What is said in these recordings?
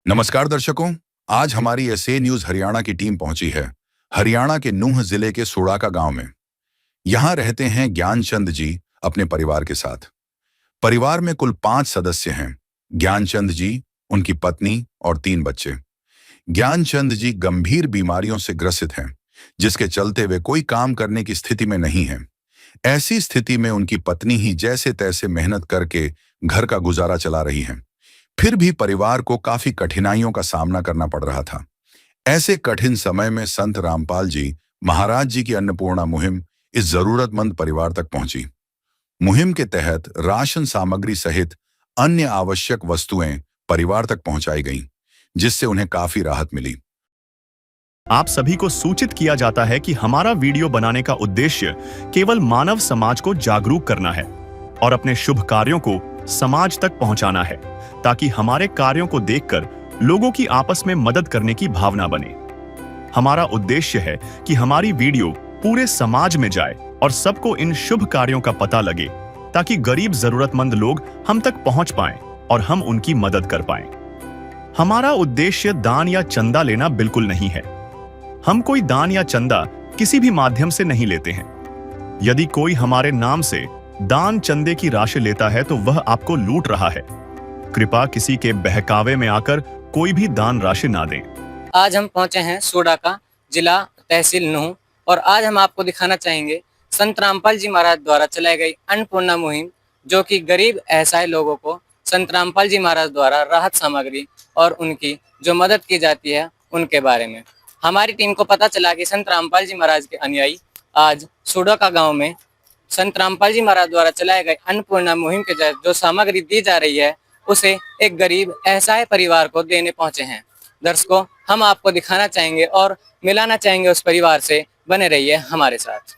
नमस्कार दर्शकों। आज हमारी एसए न्यूज हरियाणा की टीम पहुंची है हरियाणा के नूंह जिले के सोड़ाका गांव में। यहां रहते हैं ज्ञानचंद जी अपने परिवार के साथ। परिवार में कुल 5 सदस्य हैं। ज्ञानचंद जी, उनकी पत्नी और 3 बच्चे। ज्ञानचंद जी गंभीर बीमारियों से ग्रसित हैं, जिसके चलते वे कोई काम करने की स्थिति में नहीं हैं। ऐसी स्थिति में उनकी पत्नी ही जैसे तैसे मेहनत करके घर का गुजारा चला रही हैं। फिर भी परिवार को काफी कठिनाइयों का सामना करना पड़ रहा था। ऐसे कठिन समय में संत रामपाल जी महाराज जी की अन्नपूर्णा मुहिम इस जरूरतमंद परिवार तक पहुंची। मुहिम के तहत राशन सामग्री सहित अन्य आवश्यक वस्तुएं परिवार तक पहुंचाई गईं, जिससे उन्हें काफी राहत मिली। आप सभी को सूचित किया जाता है कि हमारा वीडियो बनाने का उद्देश्य केवल मानव समाज को जागरूक करना है और अपने शुभ कार्यों को समाज तक पहुंचाना है, ताकि हमारे कार्यों को देखकर लोगों की आपस में मदद करने की भावना बने। हमारा उद्देश्य है कि हमारी वीडियो पूरे समाज में जाए और सबको इन शुभ कार्यों का पता लगे, ताकि गरीब जरूरतमंद लोग हम तक पहुंच पाएं और हम उनकी मदद कर पाएं। हमारा उद्देश्य दान या चंदा लेना बिल्कुल नहीं है। हम कोई दान या चंदा किसी भी माध्यम से नहीं लेते हैं। यदि कोई हमारे नाम से दान चंदे की राशि लेता है तो वह आपको लूट रहा है। कृपया किसी के बहकावे में आकर कोई भी दान राशि ना दें। आज हम पहुंचे हैं सोड़ाका, जिला तहसील नूंह, और आज हम आपको दिखाना चाहेंगे संत रामपाल जी महाराज द्वारा चलाई गई अन्नपूर्णा मुहिम, जो कि गरीब असहाय लोगों को संत रामपाल जी महाराज द्वारा राहत सामग्री और उनकी जो मदद की जाती है उनके बारे में। हमारी टीम को पता चला कि संत रामपाल जी महाराज के अनुयायी आज सोड़ाका गांव में संत रामपाल जी महाराज द्वारा चलाए गए अन्नपूर्णा मुहिम के तहत जो सामग्री दी जा रही है उसे एक गरीब असहाय परिवार को देने पहुंचे हैं। दर्शकों, हम आपको दिखाना चाहेंगे और मिलाना चाहेंगे उस परिवार से। बने रहिए हमारे साथ।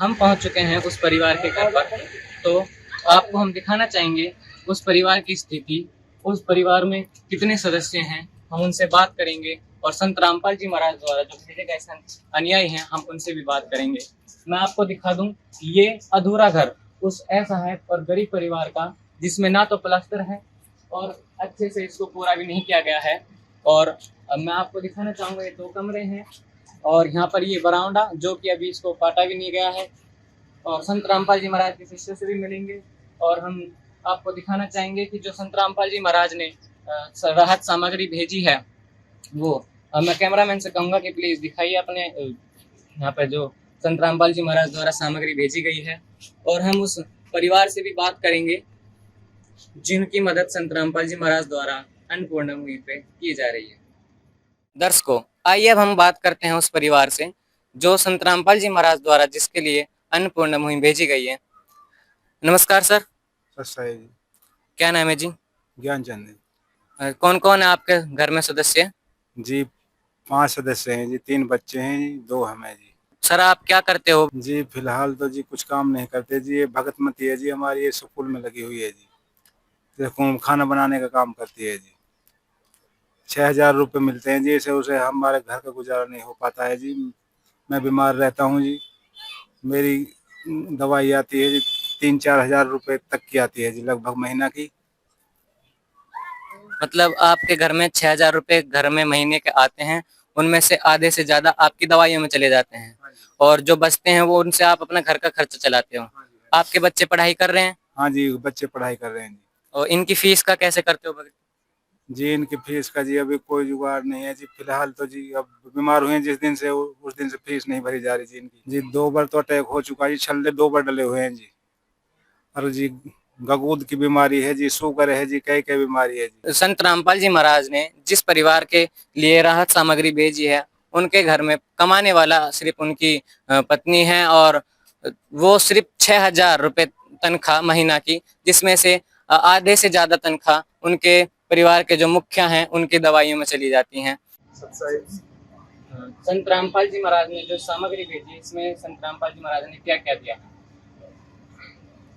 हम पहुंच चुके हैं उस परिवार के घर पर, तो आपको हम दिखाना चाहेंगे उस परिवार की स्थिति, उस परिवार में कितने सदस्य हैं। हम उनसे बात करेंगे और संत रामपाल जी महाराज द्वारा जो भेजे गए संत अनुयायी हैं, हम उनसे भी बात करेंगे। मैं आपको दिखा दूं, ये अधूरा घर उस असहाय और गरीब परिवार का जिसमें ना तो प्लास्टर है और अच्छे से इसको पूरा भी नहीं किया गया है। और मैं आपको दिखाना चाहूँगा, ये 2 कमरे हैं और यहाँ पर ये बरामदा जो कि अभी इसको काटा भी नहीं गया है। और संत रामपाल जी महाराज के शिष्य से भी मिलेंगे और हम आपको दिखाना चाहेंगे कि जो संत रामपाल जी महाराज ने राहत सामग्री भेजी है, वो मैं कैमरामैन से कहूँगा कि प्लीज़ दिखाइए अपने यहाँ पर जो संत रामपाल जी महाराज द्वारा सामग्री भेजी गई है। और हम उस परिवार से भी बात करेंगे जिनकी मदद संत रामपाल जी महाराज द्वारा अन्नपूर्णा मुहिम पे की जा रही है। दर्शकों, आइए अब हम बात करते हैं उस परिवार से जो संत रामपाल जी महाराज द्वारा जिसके लिए अन्नपूर्णा मुहिम भेजी गई है। नमस्कार सर। सही जी। क्या नाम है जी? ज्ञानचंद कौन कौन है आपके घर में सदस्य? जी। 5 सदस्य हैं जी, 3 बच्चे हैं जी, 2 हम हैं जी। सर आप क्या करते हो? जी फिलहाल तो जी कुछ काम नहीं करते जी, ये भगतमती है जी हमारी, ये स्कूल में लगी हुई है जी, देखो खाना बनाने का काम करती है जी। 6000 रुपये मिलते हैं जी, इसे उसे हमारे घर का गुजारा नहीं हो पाता है जी। मैं बीमार रहता हूँ जी, मेरी दवाई आती है जी 3-4 हजार रुपये तक की आती है जी, लगभग महीना की। मतलब आपके घर में 6000 रुपये घर में महीने के आते हैं, उनमें से आधे से ज्यादा आपकी दवाइयों में चले जाते हैं और जो बचते हैं वो उनसे आप अपना घर का खर्च चलाते हो। आपके बच्चे पढ़ाई कर रहे हैं? हाँ जी, बच्चे पढ़ाई कर रहे हैं जी। और इनकी फीस का कैसे करते हो? जी इनकी फीस का जी अभी कोई जुगाड़ नहीं है जी, फिलहाल तो जी अब बीमार हुए हैं जिस दिन से, उस दिन से फीस नहीं भरी जा रही जी इनकी। जी 2 बार तो अटैक हो चुका है जी, छल्ले 2 बार डले हुए हैं जी। और जी गगूद की बीमारी है जी, शुगर है जी, कई बीमारी है जी। संत रामपाल जी महाराज ने जिस परिवार के लिए राहत सामग्री भेजी है, उनके घर में कमाने वाला सिर्फ उनकी पत्नी है और वो सिर्फ 6000 रुपये तनख्वाह महीना की, जिसमें से आधे से ज्यादा तनख्वाह उनके परिवार के जो मुखिया हैं उनकी दवाइयों में चली जाती हैं। संत रामपाल जी महाराज ने जो सामग्री भेजी, इसमें संत रामपाल जी महाराज ने क्या क्या दिया?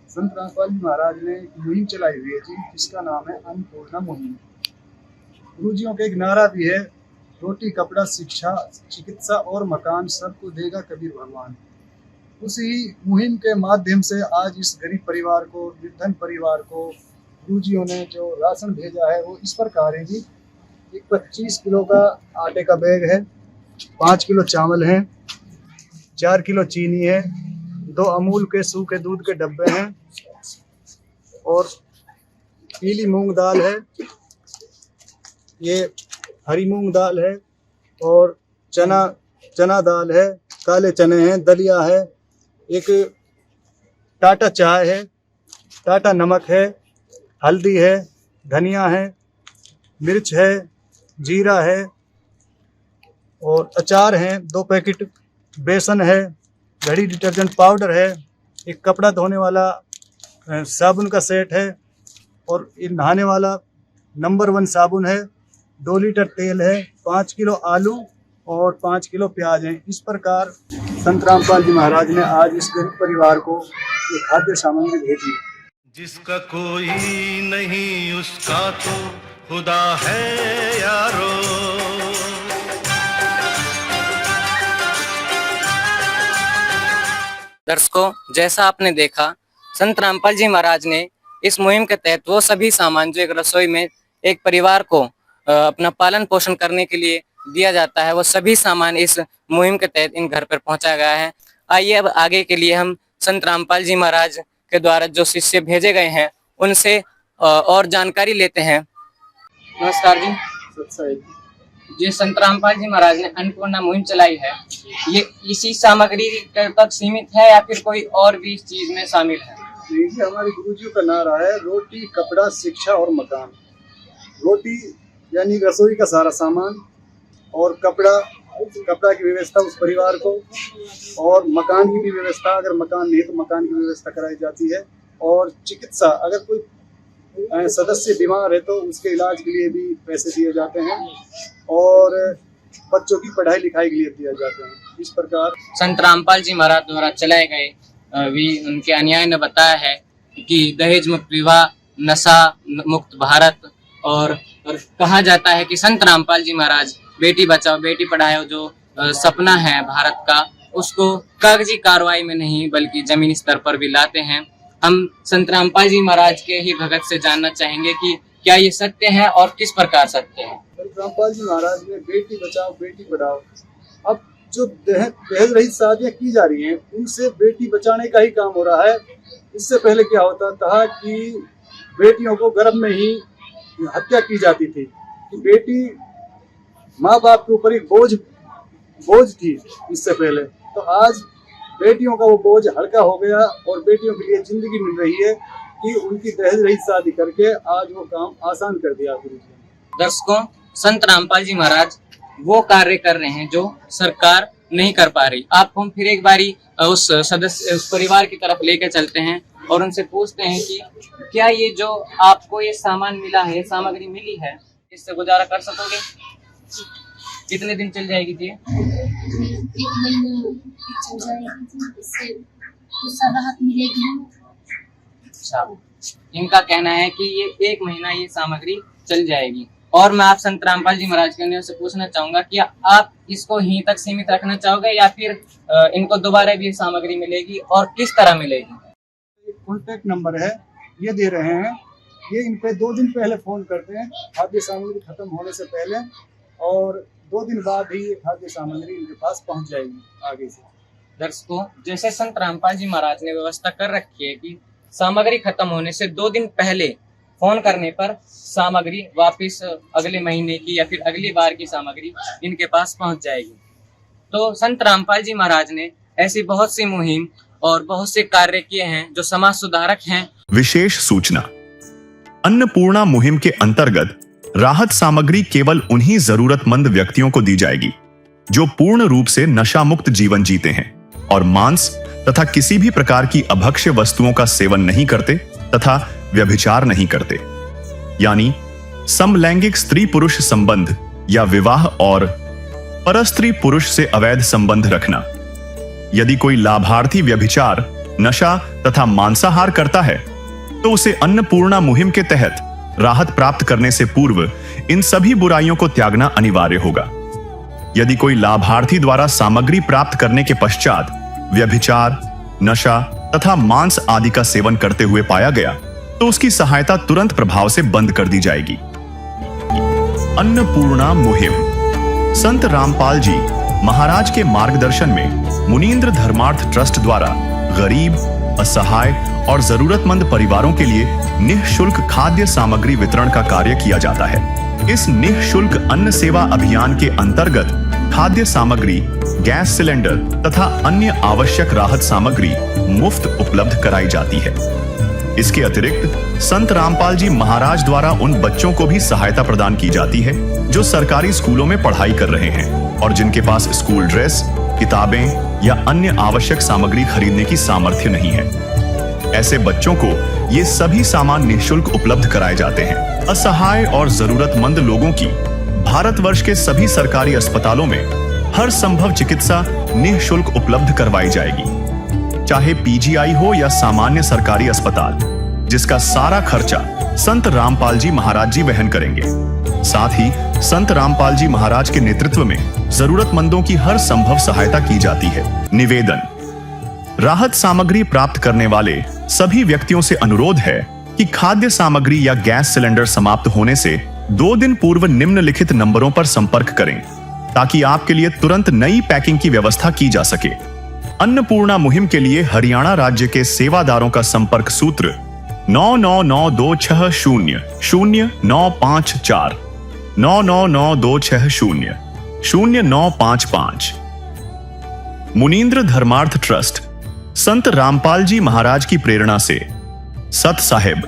संत रामपाल जी महाराज ने एक मुहिम चलाई हुई है जी, जिसका नाम है अन्नपूर्णा मुहिम। गुरुजियों का एक नारा भी है, रोटी कपड़ा शिक्षा चिकित्सा और मकान सबको देगा कबीर भगवान। उसी मुहिम के माध्यम से आज इस गरीब परिवार को, निर्धन परिवार को गुरुजियों ने जो राशन भेजा है वो इस प्रकार है जी। एक 25 किलो का आटे का बैग है, 5 किलो चावल है, 4 किलो चीनी है, 2 अमूल के सूखे दूध के डब्बे हैं और पीली मूंग दाल है, ये हरी मूंग दाल है और चना दाल है, काले चने हैं, दलिया है, एक टाटा चाय है, टाटा नमक है, हल्दी है, धनिया है, मिर्च है, जीरा है और अचार है, 2 पैकेट बेसन है, घड़ी डिटर्जेंट पाउडर है, एक कपड़ा धोने वाला साबुन का सेट है और एक नहाने वाला नंबर 1 साबुन है, 2 लीटर तेल है, 5 किलो आलू और 5 किलो प्याज है। इस प्रकार संत रामपाल जी महाराज ने आज इस गरीब परिवार को ये खाद्य सामग्री भेजी। जिसका कोई नहीं उसका तो खुदा है यारो। दर्शकों, जैसा आपने देखा, संत रामपाल जी महाराज ने इस मुहिम के तहत वो सभी सामान जो एक रसोई में एक परिवार को अपना पालन पोषण करने के लिए दिया जाता है, वो सभी सामान इस मुहिम के तहत इन घर पर पहुंचाया गया है। आइए अब आगे के लिए हम संत रामपाल जी महाराज के द्वारा जो शिष्य भेजे गए हैं उनसे और जानकारी लेते हैं। नमस्कार जी। जी संत रामपाल जी महाराज ने अन्नपूर्णा मुहिम चलाई है, ये इसी सामग्री तक सीमित है या फिर कोई और भी इस चीज में शामिल है? ये हमारे गुरुजियों का नारा है, रोटी कपड़ा शिक्षा और मकान। रोटी यानी रसोई का सारा सामान और कपड़ा की व्यवस्था उस परिवार को, और मकान की भी व्यवस्था, अगर मकान नहीं तो मकान की व्यवस्था कराई जाती है। और चिकित्सा, अगर कोई सदस्य बीमार है तो उसके इलाज के लिए भी पैसे दिए जाते हैं और बच्चों की पढ़ाई लिखाई के लिए दिए जाते हैं। इस प्रकार संत रामपाल जी महाराज द्वारा चलाए गए भी उनके अनुयायी ने बताया है कि दहेज मुक्त विवाह, नशा मुक्त भारत और कहा जाता है कि संत रामपाल जी महाराज बेटी बचाओ बेटी पढ़ाओ जो सपना है भारत का, उसको कागजी कार्रवाई में नहीं बल्कि जमीनी स्तर पर भी लाते हैं। हम संत रामपाल जी महाराज के ही भगत से जानना चाहेंगे कि क्या ये सत्य है और किस प्रकार सत्य है। संत रामपाल जी महाराज ने बेटी बचाओ बेटी पढ़ाओ, अब जो दहेज रहित शादियां की जा रही हैं उनसे बेटी बचाने का ही काम हो रहा है। इससे पहले क्या होता था कि बेटियों को गर्भ में ही हत्या की जाती थी कि बेटी माँ बाप के ऊपर एक बोझ थी इससे पहले। तो आज बेटियों का वो बोझ हल्का हो गया और बेटियों के लिए जिंदगी मिल रही है कि उनकी दहेज रहित शादी करके आज वो काम आसान कर दिया गुरु जी ने। दर्शकों, संत रामपाल जी महाराज वो कार्य कर रहे हैं जो सरकार नहीं कर पा रही। आपको हम फिर एक बारी उस परिवार की तरफ लेकर चलते हैं और उनसे पूछते हैं कि क्या ये जो आपको ये सामान मिला है, सामग्री मिली है, इससे गुजारा कर सकोगे? कितने दिन चल जाएगी थी? 1 महीना चल जाएगी, इससे कुछ राहत मिलेगी। अच्छा, इनका कहना है कि ये 1 महीना ये सामग्री चल जाएगी। और मैं आप संत रामपाल जी महाराज के से पूछना चाहूंगा कि आप इसको यहीं तक सीमित रखना चाहोगे या फिर इनको दोबारा भी सामग्री मिलेगी और किस तरह मिलेगी? एक कॉन्टैक्ट नंबर है, ये दे रहे हैं, ये इन पे 2 दिन पहले फोन करते हैं खाद्य सामग्री खत्म होने से पहले, और 2 दिन बाद ही ये खाद्य सामग्री इनके पास पहुंच जाएगी आगे से। दर्शकों, जैसे संत रामपाल जी महाराज ने व्यवस्था कर रखी है कि सामग्री खत्म होने से 2 दिन पहले फोन करने पर सामग्री वापस अगले महीने की या फिर अगली बार की सामग्री इनके पास पहुंच जाएगी। तो संत रामपाल जी महाराज ने ऐसी बहुत सी मुहिम और बहुत से कार्य किए हैं जो समाज सुधारक हैं। विशेष सूचना, अन्नपूर्णा मुहिम के अंतर्गत राहत सामग्री केवल उन्हीं जरूरतमंद व्यक्तियों को दी जाएगी जो पूर्ण रूप से नशा मुक्त जीवन जीते हैं और मांस तथा किसी भी प्रकार की अभक्ष्य वस्तुओं का सेवन नहीं करते तथा व्यभिचार नहीं करते, यानी समलैंगिक स्त्री पुरुष संबंध या विवाह और परस्त्री पुरुष से अवैध संबंध रखना। यदि कोई लाभार्थी व्यभिचार, नशा तथा मांसाहार करता है तो उसे अन्नपूर्णा मुहिम के तहत राहत प्राप्त करने से पूर्व इन सभी बुराइयों को त्यागना अनिवार्य होगा। यदि कोई लाभार्थी द्वारा सामग्री प्राप्त करने के पश्चात व्यभिचार, नशा तथा मांस आदि का सेवन करते हुए पाया गया तो उसकी सहायता तुरंत प्रभाव से बंद कर दी जाएगी। अन्नपूर्णा मुहिम संत रामपाल जी महाराज के मार्गदर्शन में मुनींद्र धर्मार्थ ट्रस्ट द्वारा गरीब, असहाय और जरूरतमंद परिवारों के लिए निःशुल्क खाद्य सामग्री वितरण का कार्य किया जाता है। इस निःशुल्क अन्न सेवा अभियान के अंतर्गत खाद्य सामग्री, गैस सिलेंडर तथा अन्य आवश्यक राहत सामग्री मुफ्त उपलब्ध कराई जाती है। इसके अतिरिक्त संत रामपाल जी महाराज द्वारा उन बच्चों को भी सहायता प्रदान की जाती है जो सरकारी स्कूलों में पढ़ाई कर रहे हैं और जिनके पास स्कूल ड्रेस, किताबें या अन्य आवश्यक सामग्री खरीदने की सामर्थ्य नहीं है। ऐसे बच्चों को ये सभी सामान निःशुल्क उपलब्ध कराए जाते हैं। असहाय और जरूरतमंद लोगों की भारतवर्ष के सभी सरकारी अस्पतालों में हर संभव चिकित्सा निःशुल्क उपलब्ध करवाई जाएगी, चाहे पीजीआई हो या सामान्य सरकारी अस्पताल, जिसका सारा खर्चा संत रामपाल जी महाराज जी वहन करेंगे। साथ ही संत रामपाल जी महाराज के नेतृत्व में जरूरतमंदों की हर संभव सहायता की जाती है। निवेदन, राहत सामग्री प्राप्त करने वाले सभी व्यक्तियों से अनुरोध है कि खाद्य सामग्री या गैस सिलेंडर समाप्त होने से 2 दिन पूर्व निम्नलिखित नंबरों पर संपर्क करें ताकि आपके लिए तुरंत नई पैकिंग की व्यवस्था की जा सके। अन्नपूर्णा मुहिम के लिए हरियाणा राज्य के सेवादारों का संपर्क सूत्र 9992600954 9992600955। मुनींद्र धर्मार्थ ट्रस्ट संत रामपाल जी महाराज की प्रेरणा से सत साहिब